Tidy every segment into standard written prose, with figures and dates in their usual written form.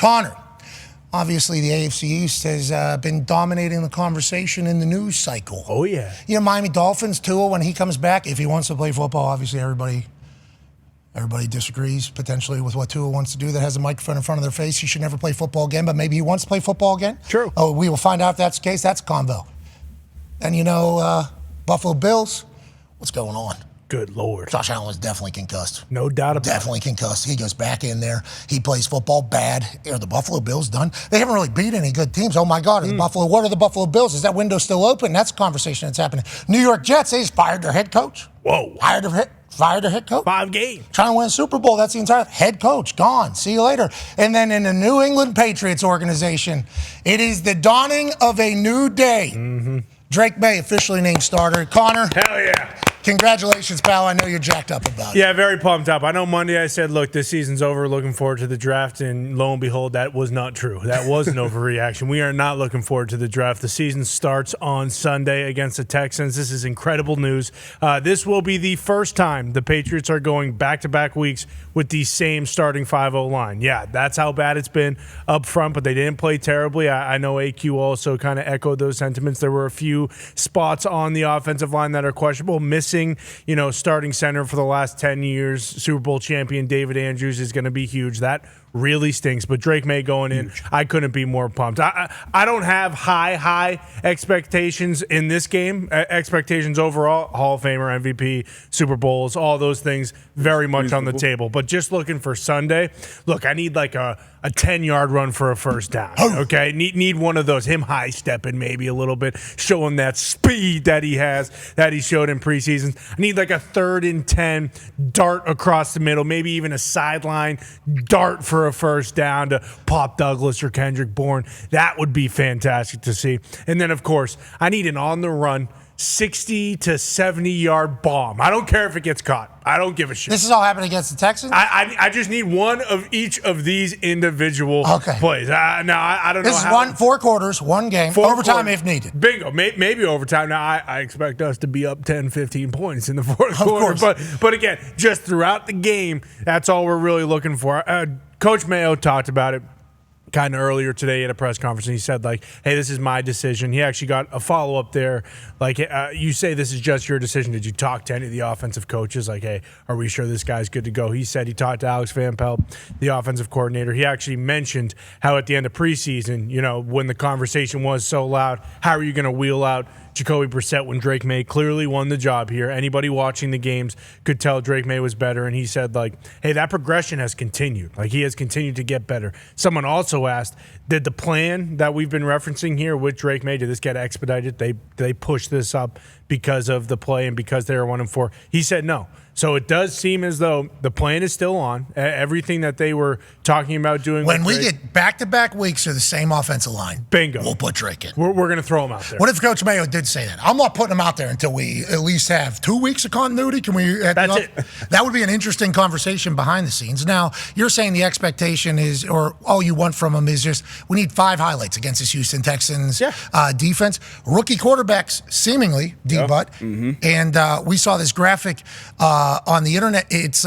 Connor, obviously the AFC East has been dominating the conversation in the news cycle. Oh, yeah. You know, Miami Dolphins, Tua, when he comes back, if he wants to play football, obviously everybody disagrees potentially with what Tua wants to do that has a microphone in front of their face. He should never play football again, but maybe he wants to play football again. True. Oh, we will find out if that's the case. That's a convo. And, Buffalo Bills, what's going on? Good Lord. Josh Allen was definitely concussed. No doubt about it. Definitely concussed. He goes back in there. He plays football bad. Are the Buffalo Bills done? They haven't really beat any good teams. Oh, my God. What are the Buffalo Bills? Is that window still open? That's a conversation that's happening. New York Jets, they just fired their head coach. Whoa. Fired their head coach. 5 games. Trying to win a Super Bowl. That's the entire head coach. Gone. See you later. And then in the New England Patriots organization, it is the dawning of a new day. Mm-hmm. Drake Maye officially named starter. Connor. Hell yeah. Congratulations, pal. I know you're jacked up about it. Yeah, very pumped up. I know Monday I said, look, this season's over. Looking forward to the draft. And lo and behold, that was not true. That was an overreaction. We are not looking forward to the draft. The season starts on Sunday against the Texans. This is incredible news. This will be the first time the Patriots are going back-to-back weeks with the same starting 5-0 line. Yeah, that's how bad it's been up front, but they didn't play terribly. I know AQ also kind of echoed those sentiments. There were a few spots on the offensive line that are questionable. Missing, starting center for the last 10 years, Super Bowl champion David Andrews is going to be huge. That really stinks. But Drake Maye going in, I couldn't be more pumped. I don't have high expectations in this game. Expectations overall, Hall of Famer, MVP, Super Bowls, all those things very much on the table. But just looking for Sunday, look, I need like a 10-yard run for a first down. Okay, need one of those. Him high stepping maybe a little bit, showing that speed that he has, that he showed in preseason. I need like a 3rd and 10 dart across the middle, maybe even a sideline dart for a first down to Pop Douglas or Kendrick Bourne. That would be fantastic to see. And then, of course, I need an on-the-run 60 to 70-yard bomb. I don't care if it gets caught. I don't give a shit. This is all happening against the Texans? I just need one of each of these individual plays. I don't know. This is 4 quarters, 1 game, overtime if needed. Bingo. Maybe overtime. Now, I expect us to be up 10, 15 points in the fourth quarter. But again, just throughout the game, that's all we're really looking for. Coach Mayo talked about it kind of earlier today at a press conference, and he said, like, hey, this is my decision. He actually got a follow-up there. Like, you say this is just your decision. Did you talk to any of the offensive coaches? Like, hey, are we sure this guy's good to go? He said he talked to Alex Van Pelt, the offensive coordinator. He actually mentioned how at the end of preseason, when the conversation was so loud, how are you going to wheel out Jacoby Brissett when Drake Maye clearly won the job here? Anybody watching the games could tell Drake Maye was better, and he said, like, hey, that progression has continued. Like, he has continued to get better. Someone also asked, did the plan that we've been referencing here with Drake Maye, did this get expedited? They pushed this up because of the play and because they were 1-4. He said no. So it does seem as though the plan is still on. Everything that they were talking about doing. When we get back-to-back weeks of the same offensive line, bingo, we'll put Drake in. We're going to throw him out there. What if Coach Mayo did say that? I'm not putting him out there until we at least have 2 weeks of continuity. Can we? That's it. That would be an interesting conversation behind the scenes. Now, you're saying the expectation is, or all you want from him is just, we need 5 highlights against this Houston Texans defense. Rookie quarterbacks, seemingly, D-Butt. Mm-hmm. And we saw this graphic on the internet. It's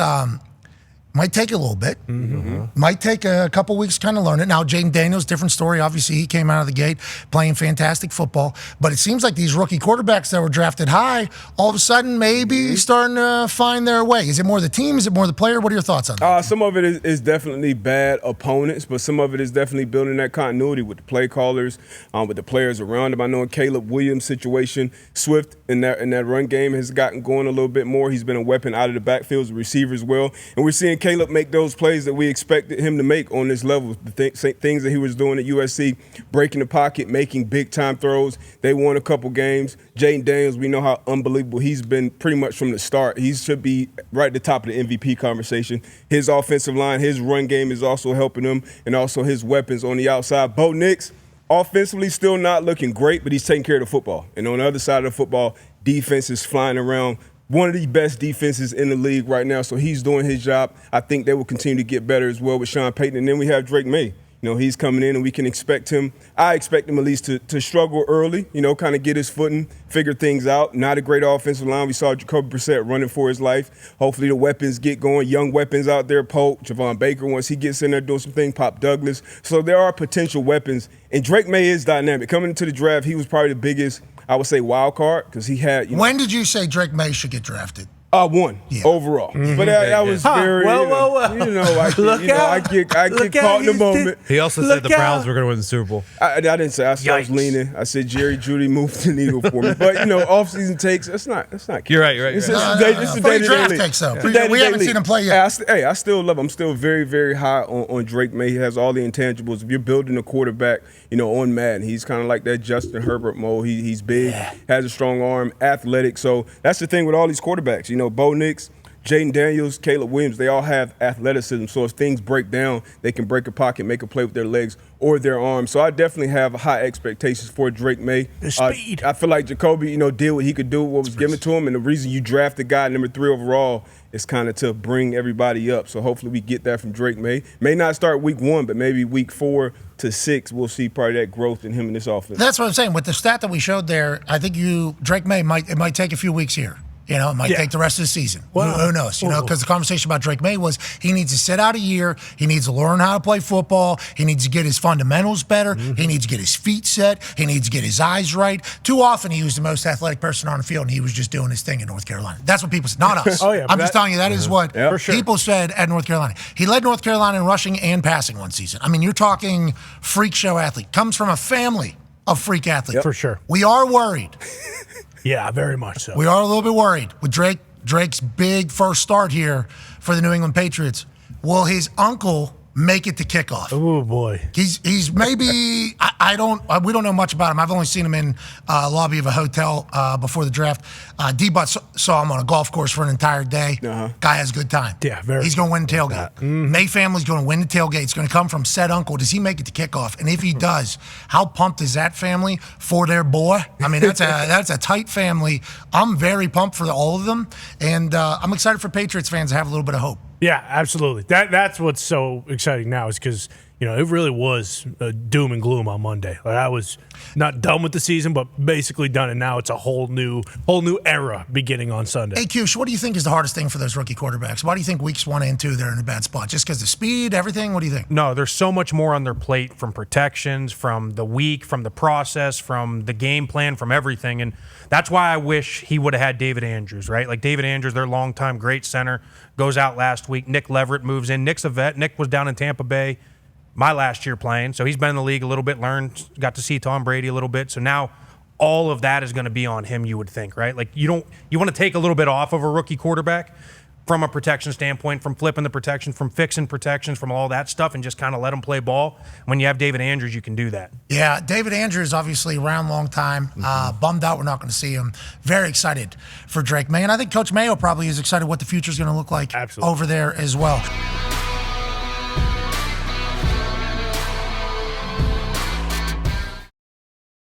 might take a little bit. Mm-hmm. Might take a couple weeks to kind of learn it. Now, Jaden Daniels, different story. Obviously, he came out of the gate playing fantastic football. But it seems like these rookie quarterbacks that were drafted high, all of a sudden maybe starting to find their way. Is it more the team? Is it more the player? What are your thoughts on that? Some of it is definitely bad opponents, but some of it is definitely building that continuity with the play callers, with the players around him. I know in Caleb Williams' situation, Swift in that run game has gotten going a little bit more. He's been a weapon out of the backfield as a receiver as well. And we're seeing Caleb make those plays that we expected him to make on this level. The things that he was doing at USC, breaking the pocket, making big-time throws. They won a couple games. Jaden Daniels, we know how unbelievable he's been pretty much from the start. He should be right at the top of the MVP conversation. His offensive line, his run game is also helping him, and also his weapons on the outside. Bo Nix, offensively still not looking great, but he's taking care of the football. And on the other side of the football, defense is flying around. One of the best defenses in the league right now, so he's doing his job. I think they will continue to get better as well with Sean Payton. And then we have Drake Maye. He's coming in, and we can expect him. I expect him at least to struggle early, kind of get his footing, figure things out. Not a great offensive line. We saw Jacoby Brissett running for his life. Hopefully the weapons get going. Young weapons out there, Polk, Javon Baker, once he gets in there doing some things, Pop Douglas. So there are potential weapons. And Drake Maye is dynamic. Coming into the draft, he was probably the biggest, I would say, wild card because he had. When did you say Drake Maye should get drafted? One overall, but that was very. I get caught in the moment. He also said the Browns were going to win the Super Bowl. I didn't say. I was leaning. I said Jerry Jeudy moved the needle for me, but off-season takes. That's not. You're right. This is day-to-day draft league. takes though. We haven't seen him play yet. I still love him. I'm still very, very high on Drake Maye. He has all the intangibles. If you're building a quarterback, on Madden, he's kind of like that Justin Herbert mode. He's big, has a strong arm, athletic. So that's the thing with all these quarterbacks. Bo Nix, Jaden Daniels, Caleb Williams, they all have athleticism. So if things break down, they can break a pocket, make a play with their legs or their arms. So I definitely have high expectations for Drake Maye. The speed. I feel like Jacoby, did what he could do, what was given to him. And the reason you drafted guy number 3 overall is kind of to bring everybody up. So hopefully we get that from Drake Maye. May not start week 1, but maybe week 4 to 6, we'll see part of that growth in him in this offense. That's what I'm saying. With the stat that we showed there, I think Drake Maye might take a few weeks here. It might take the rest of the season. Well, who knows? Because the conversation about Drake Maye was he needs to sit out a year. He needs to learn how to play football. He needs to get his fundamentals better. He needs to get his feet set. He needs to get his eyes right. Too often he was the most athletic person on the field, and he was just doing his thing in North Carolina. That's what people said, not us. I'm just telling you that is what people said at North Carolina. He led North Carolina in rushing and passing one season. I mean, you're talking freak show athlete. Comes from a family of freak athletes. For sure. We are worried. Yeah, very much so. We are a little bit worried with Drake's big first start here for the New England Patriots. Will his uncle make it to kickoff? Oh boy, he's maybe we don't know much about him. I've only seen him in lobby of a hotel before the draft. D-Butt saw him on a golf course for an entire day. Guy has a good time. Yeah, very. He's going to win the tailgate. May family's going to win the tailgate. It's going to come from said uncle. Does he make it to kickoff? And if he does, how pumped is that family for their boy? I mean, that's a tight family. I'm very pumped for all of them, and I'm excited for Patriots fans to have a little bit of hope. Yeah, absolutely. That's what's so exciting now is because it really was doom and gloom on Monday. Like I was not done with the season, but basically done, and now it's a whole new era beginning on Sunday. Hey, Q, what do you think is the hardest thing for those rookie quarterbacks? Why do you think weeks 1 and 2 they're in a bad spot? Just because of speed, everything? What do you think? No, there's so much more on their plate from protections, from the week, from the process, from the game plan, from everything, and that's why I wish he would have had David Andrews, right? Like David Andrews, their longtime great center, goes out last week. Nick Leverett moves in. Nick's a vet. Nick was down in Tampa Bay my last year playing, so he's been in the league a little bit, learned, got to see Tom Brady a little bit. So now all of that is going to be on him, you would think, right? Like you want to take a little bit off of a rookie quarterback from a protection standpoint, from flipping the protection, from fixing protections, from all that stuff, and just kind of let him play ball. When you have David Andrews, you can do that. Yeah, David Andrews, obviously around long time. Bummed out we're not going to see him. Very excited for Drake Maye. And I think Coach Mayo probably is excited what the future is going to look like over there as well.